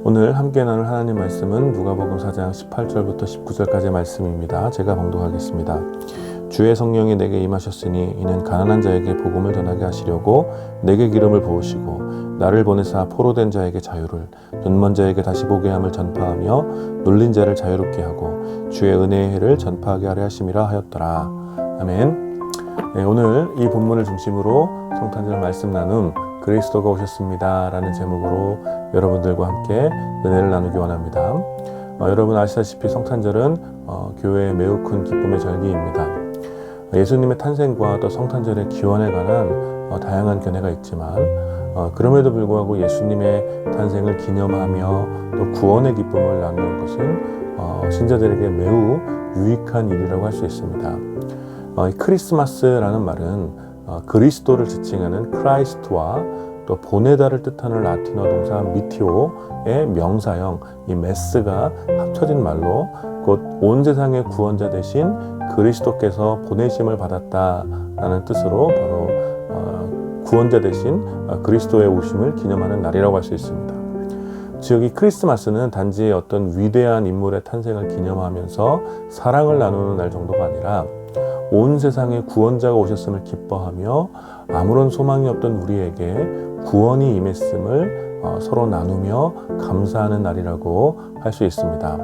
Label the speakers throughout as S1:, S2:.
S1: 오늘 함께 나눌 하나님 말씀은 누가복음 4장 18절부터 19절까지의 말씀입니다. 제가 봉독하겠습니다. 주의 성령이 내게 임하셨으니 이는 가난한 자에게 복음을 전하게 하시려고 내게 기름을 부으시고 나를 보내사 포로된 자에게 자유를, 눈먼 자에게 다시 보게 함을 전파하며 눌린 자를 자유롭게 하고 주의 은혜의 해를 전파하게 하려 하심이라 하였더라. 아멘. 오늘 이 본문을 중심으로 성탄절 말씀 나눔 그리스도가 오셨습니다 라는 제목으로 여러분들과 함께 은혜를 나누기 원합니다. 여러분 아시다시피 성탄절은 교회의 매우 큰 기쁨의 절기입니다. 예수님의 탄생과 또 성탄절의 기원에 관한 다양한 견해가 있지만 그럼에도 불구하고 예수님의 탄생을 기념하며 또 구원의 기쁨을 나누는 것은 신자들에게 매우 유익한 일이라고 할 수 있습니다. 크리스마스라는 말은 그리스도를 지칭하는 크라이스트와 또 보내다를 뜻하는 라틴어 동사 미티오의 명사형 이 메스가 합쳐진 말로 곧 온 세상의 구원자 대신 그리스도께서 보내심을 받았다라는 뜻으로 바로 구원자 대신 그리스도의 오심을 기념하는 날이라고 할 수 있습니다. 즉 이 크리스마스는 단지 어떤 위대한 인물의 탄생을 기념하면서 사랑을 나누는 날 정도가 아니라 온 세상에 구원자가 오셨음을 기뻐하며 아무런 소망이 없던 우리에게 구원이 임했음을 서로 나누며 감사하는 날이라고 할 수 있습니다.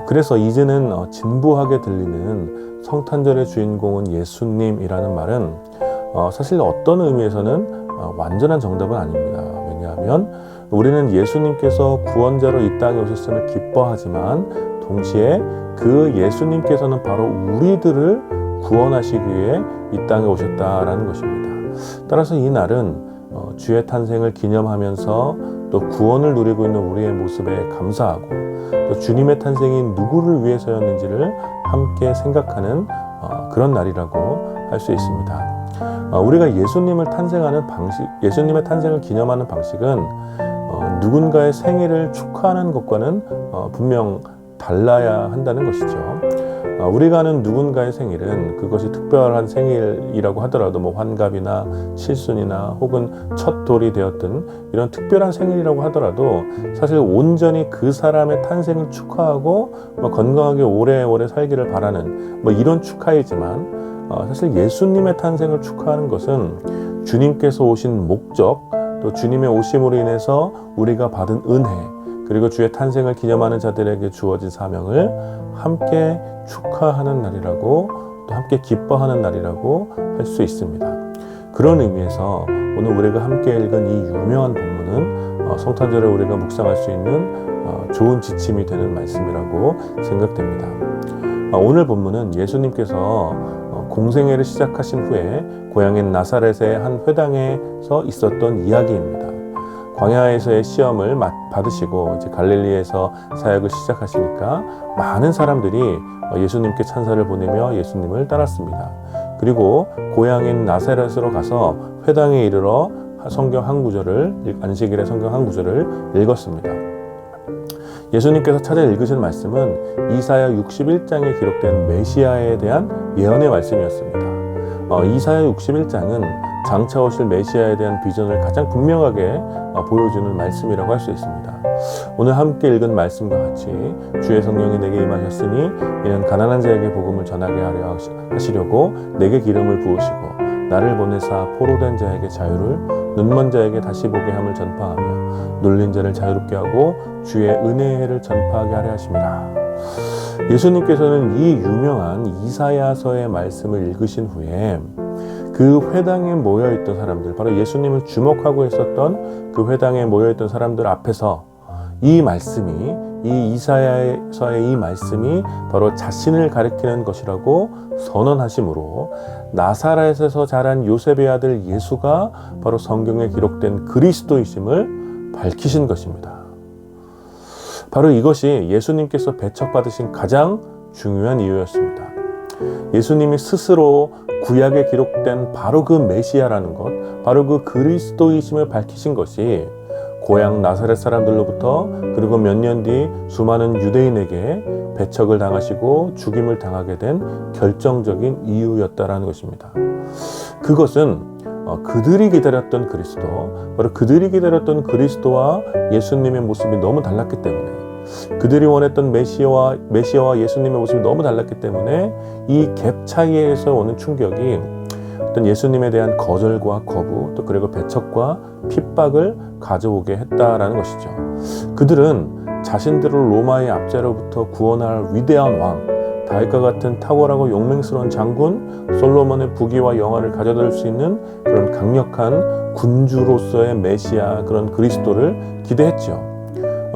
S1: 그래서 이제는 진부하게 들리는 성탄절의 주인공은 예수님이라는 말은 사실 어떤 의미에서는 완전한 정답은 아닙니다. 왜냐하면 우리는 예수님께서 구원자로 이 땅에 오셨음을 기뻐하지만 동시에 그 예수님께서는 바로 우리들을 구원하시기 위해 이 땅에 오셨다라는 것입니다. 따라서 이 날은 주의 탄생을 기념하면서 또 구원을 누리고 있는 우리의 모습에 감사하고 또 주님의 탄생이 누구를 위해서였는지를 함께 생각하는 그런 날이라고 할 수 있습니다. 우리가 예수님의 탄생을 기념하는 방식은 누군가의 생일을 축하하는 것과는 분명 달라야 한다는 것이죠. 우리가 아는 누군가의 생일은 그것이 특별한 생일이라고 하더라도 환갑이나 칠순이나 혹은 첫 돌이 되었든 이런 특별한 생일이라고 하더라도 사실 온전히 그 사람의 탄생을 축하하고 건강하게 오래오래 살기를 바라는 이런 축하이지만 사실 예수님의 탄생을 축하하는 것은 주님께서 오신 목적 또 주님의 오심으로 인해서 우리가 받은 은혜 그리고 주의 탄생을 기념하는 자들에게 주어진 사명을 함께 축하하는 날이라고 또 함께 기뻐하는 날이라고 할 수 있습니다. 그런 의미에서 오늘 우리가 함께 읽은 이 유명한 본문은 성탄절에 우리가 묵상할 수 있는 좋은 지침이 되는 말씀이라고 생각됩니다. 오늘 본문은 예수님께서 공생애를 시작하신 후에 고향인 나사렛의 한 회당에서 있었던 이야기입니다. 광야에서의 시험을 받으시고 이제 갈릴리에서 사역을 시작하시니까 많은 사람들이 예수님께 찬사를 보내며 예수님을 따랐습니다. 그리고 고향인 나사렛으로 가서 회당에 이르러 안식일의 성경 한 구절을 읽었습니다. 예수님께서 찾아 읽으신 말씀은 이사야 61장에 기록된 메시아에 대한 예언의 말씀이었습니다. 이사야 61장은 장차 오실 메시아에 대한 비전을 가장 분명하게 보여주는 말씀이라고 할 수 있습니다. 오늘 함께 읽은 말씀과 같이 주의 성령이 내게 임하셨으니 이는 가난한 자에게 복음을 전하게 하려 하시려고 내게 기름을 부으시고 나를 보내사 포로된 자에게 자유를, 눈먼 자에게 다시 보게 함을 전파하며 눌린 자를 자유롭게 하고 주의 은혜의 해를 전파하게 하려 하심이라. 예수님께서는 이 유명한 이사야서의 말씀을 읽으신 후에 그 회당에 모여있던 사람들, 바로 예수님을 주목하고 있었던 그 회당에 모여있던 사람들 앞에서 이 이사야서의 이 말씀이 바로 자신을 가리키는 것이라고 선언하심으로 나사렛에서 자란 요셉의 아들 예수가 바로 성경에 기록된 그리스도이심을 밝히신 것입니다. 바로 이것이 예수님께서 배척받으신 가장 중요한 이유였습니다. 예수님이 스스로 구약에 기록된 바로 그 메시아라는 것, 바로 그 그리스도이심을 밝히신 것이 고향 나사렛 사람들로부터 그리고 몇 년 뒤 수많은 유대인에게 배척을 당하시고 죽임을 당하게 된 결정적인 이유였다라는 것입니다. 그것은 그들이 기다렸던 그리스도, 바로 그들이 기다렸던 그리스도와 예수님의 모습이 너무 달랐기 때문에, 그들이 원했던 메시아와 예수님의 모습이 너무 달랐기 때문에 이 갭 차이에서 오는 충격이 어떤 예수님에 대한 거절과 거부, 또 그리고 배척과 핍박을 가져오게 했다라는 것이죠. 그들은 자신들을 로마의 압제로부터 구원할 위대한 왕, 다윗과 같은 탁월하고 용맹스러운 장군, 솔로몬의 부귀와 영화를 가져다 줄 수 있는 그런 강력한 군주로서의 메시아, 그런 그리스도를 기대했죠.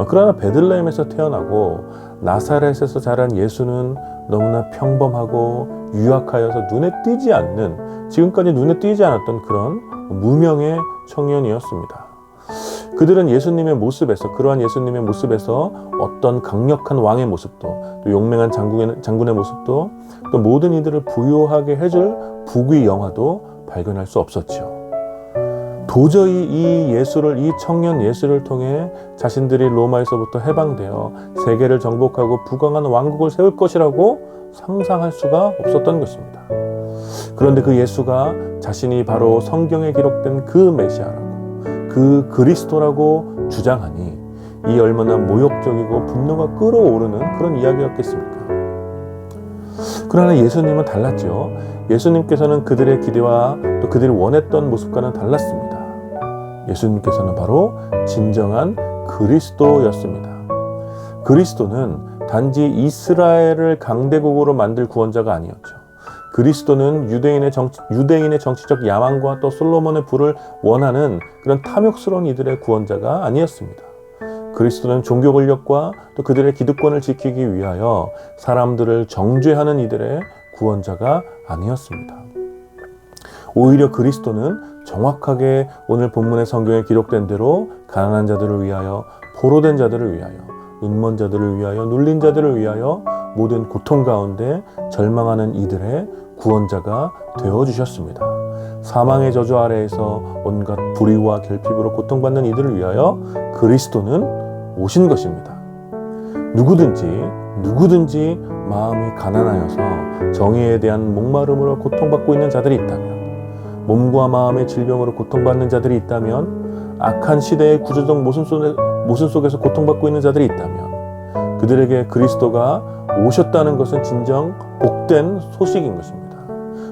S1: 그러나 베들레헴에서 태어나고 나사렛에서 자란 예수는 너무나 평범하고 유약하여서 눈에 띄지 않는, 지금까지 눈에 띄지 않았던 그런 무명의 청년이었습니다. 그들은 예수님의 모습에서, 그러한 예수님의 모습에서 어떤 강력한 왕의 모습도, 또 용맹한 장군의 모습도, 또 모든 이들을 부유하게 해줄 부귀 영화도 발견할 수 없었죠. 도저히 이 청년 예수를 통해 자신들이 로마에서부터 해방되어 세계를 정복하고 부강한 왕국을 세울 것이라고 상상할 수가 없었던 것입니다. 그런데 그 예수가 자신이 바로 성경에 기록된 그 메시아라고, 그 그리스도라고 주장하니 이 얼마나 모욕적이고 분노가 끓어오르는 그런 이야기였겠습니까? 그러나 예수님은 달랐죠. 예수님께서는 그들의 기대와 또 그들이 원했던 모습과는 달랐습니다. 예수님께서는 바로 진정한 그리스도였습니다. 그리스도는 단지 이스라엘을 강대국으로 만들 구원자가 아니었죠. 그리스도는 유대인의 정치적 야망과 또 솔로몬의 부를 원하는 그런 탐욕스러운 이들의 구원자가 아니었습니다. 그리스도는 종교 권력과 또 그들의 기득권을 지키기 위하여 사람들을 정죄하는 이들의 구원자가 아니었습니다. 오히려 그리스도는 정확하게 오늘 본문의 성경에 기록된 대로 가난한 자들을 위하여, 포로된 자들을 위하여, 눈먼 자들을 위하여, 눌린 자들을 위하여 모든 고통 가운데 절망하는 이들의 구원자가 되어주셨습니다. 사망의 저주 아래에서 온갖 불의와 결핍으로 고통받는 이들을 위하여 그리스도는 오신 것입니다. 누구든지 마음이 가난하여서 정의에 대한 목마름으로 고통받고 있는 자들이 있다면, 몸과 마음의 질병으로 고통받는 자들이 있다면, 악한 시대의 구조적 모순 속에서 고통받고 있는 자들이 있다면, 그들에게 그리스도가 오셨다는 것은 진정 복된 소식인 것입니다.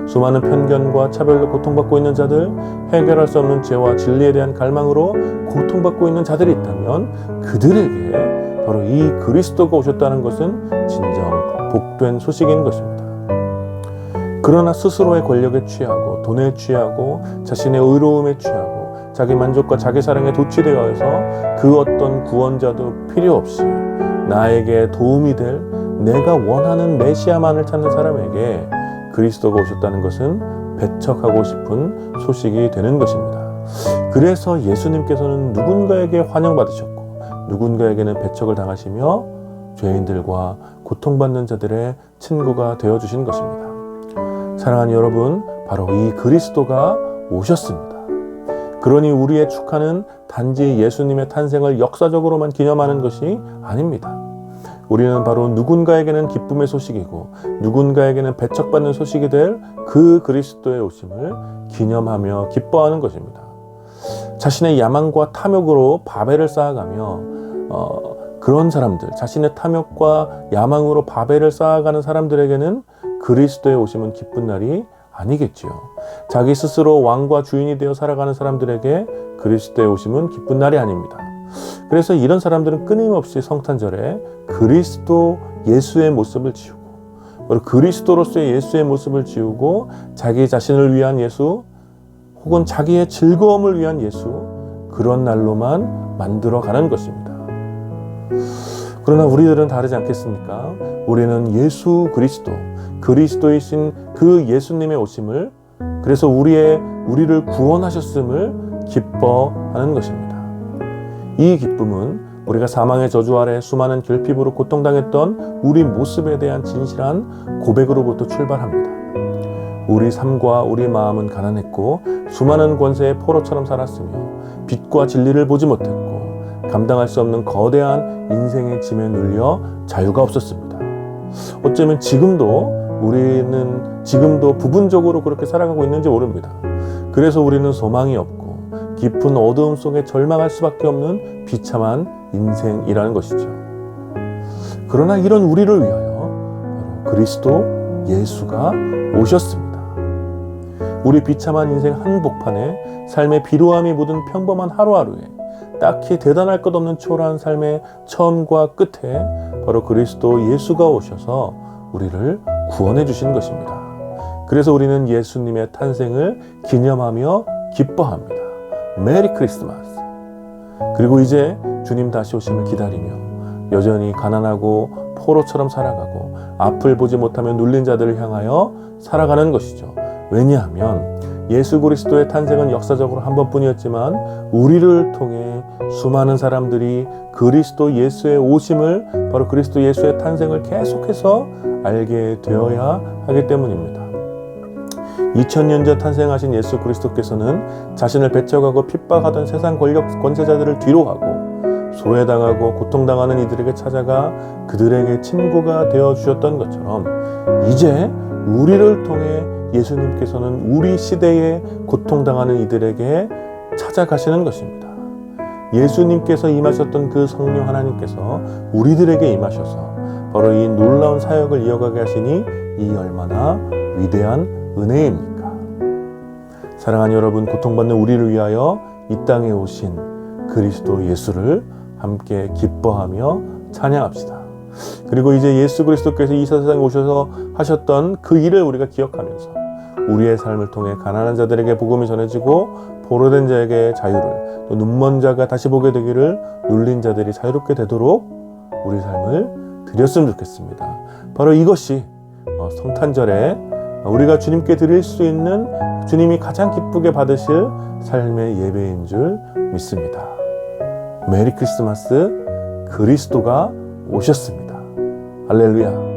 S1: 수많은 편견과 차별로 고통받고 있는 자들, 해결할 수 없는 죄와 진리에 대한 갈망으로 고통받고 있는 자들이 있다면 그들에게 바로 이 그리스도가 오셨다는 것은 진정 복된 소식인 것입니다. 그러나 스스로의 권력에 취하고 돈에 취하고 자신의 의로움에 취하고 자기 만족과 자기 사랑에 도취되어서 그 어떤 구원자도 필요 없이 나에게 도움이 될 내가 원하는 메시아만을 찾는 사람에게 그리스도가 오셨다는 것은 배척하고 싶은 소식이 되는 것입니다. 그래서 예수님께서는 누군가에게 환영받으셨고 누군가에게는 배척을 당하시며 죄인들과 고통받는 자들의 친구가 되어주신 것입니다. 사랑하는 여러분, 바로 이 그리스도가 오셨습니다. 그러니 우리의 축하는 단지 예수님의 탄생을 역사적으로만 기념하는 것이 아닙니다. 우리는 바로 누군가에게는 기쁨의 소식이고 누군가에게는 배척받는 소식이 될 그 그리스도의 오심을 기념하며 기뻐하는 것입니다. 자신의 야망과 탐욕으로 바벨을 쌓아가며 그런 사람들, 자신의 탐욕과 야망으로 바벨을 쌓아가는 사람들에게는 그리스도의 오심은 기쁜 날이 아니겠지요. 자기 스스로 왕과 주인이 되어 살아가는 사람들에게 그리스도의 오심은 기쁜 날이 아닙니다. 그래서 이런 사람들은 끊임없이 성탄절에 그리스도 예수의 모습을 지우고, 그리스도로서의 예수의 모습을 지우고 자기 자신을 위한 예수 혹은 자기의 즐거움을 위한 예수, 그런 날로만 만들어가는 것입니다. 그러나 우리들은 다르지 않겠습니까? 우리는 예수 그리스도이신 그 예수님의 오심을, 그래서 우리를 구원하셨음을 기뻐하는 것입니다. 이 기쁨은 우리가 사망의 저주 아래 수많은 결핍으로 고통당했던 우리 모습에 대한 진실한 고백으로부터 출발합니다. 우리 삶과 우리 마음은 가난했고 수많은 권세의 포로처럼 살았으며 빛과 진리를 보지 못했고 감당할 수 없는 거대한 인생의 짐에 눌려 자유가 없었습니다. 어쩌면 지금도 부분적으로 그렇게 살아가고 있는지 모릅니다. 그래서 우리는 소망이 없고 깊은 어두움 속에 절망할 수밖에 없는 비참한 인생이라는 것이죠. 그러나 이런 우리를 위하여 그리스도 예수가 오셨습니다. 우리 비참한 인생 한복판에 삶의 비루함이 묻은 평범한 하루하루에 딱히 대단할 것 없는 초라한 삶의 처음과 끝에 바로 그리스도 예수가 오셔서 우리를 구원해 주신 것입니다. 그래서 우리는 예수님의 탄생을 기념하며 기뻐합니다. 메리 크리스마스. 그리고 이제 주님 다시 오심을 기다리며 여전히 가난하고 포로처럼 살아가고 앞을 보지 못하며 눌린 자들을 향하여 살아가는 것이죠. 왜냐하면 예수 그리스도의 탄생은 역사적으로 한 번뿐이었지만 우리를 통해 수많은 사람들이 그리스도 예수의 오심을, 바로 그리스도 예수의 탄생을 계속해서 알게 되어야 하기 때문입니다. 2000년 전 탄생하신 예수 그리스도께서는 자신을 배척하고 핍박하던 세상 권력 권세자들을 뒤로하고 소외당하고 고통당하는 이들에게 찾아가 그들에게 친구가 되어주셨던 것처럼 이제 우리를 통해 예수님께서는 우리 시대에 고통당하는 이들에게 찾아가시는 것입니다. 예수님께서 임하셨던 그 성령 하나님께서 우리들에게 임하셔서 바로 이 놀라운 사역을 이어가게 하시니 이 얼마나 위대한 은혜입니까? 사랑하는 여러분, 고통받는 우리를 위하여 이 땅에 오신 그리스도 예수를 함께 기뻐하며 찬양합시다. 그리고 이제 예수 그리스도께서 이 세상에 오셔서 하셨던 그 일을 우리가 기억하면서 우리의 삶을 통해 가난한 자들에게 복음이 전해지고 포로된 자에게 자유를, 또 눈먼 자가 다시 보게 되기를, 눌린 자들이 자유롭게 되도록 우리 삶을 드렸으면 좋겠습니다. 바로 이것이 성탄절에 우리가 주님께 드릴 수 있는, 주님이 가장 기쁘게 받으실 삶의 예배인 줄 믿습니다. 메리 크리스마스. 그리스도가 오셨습니다. 할렐루야.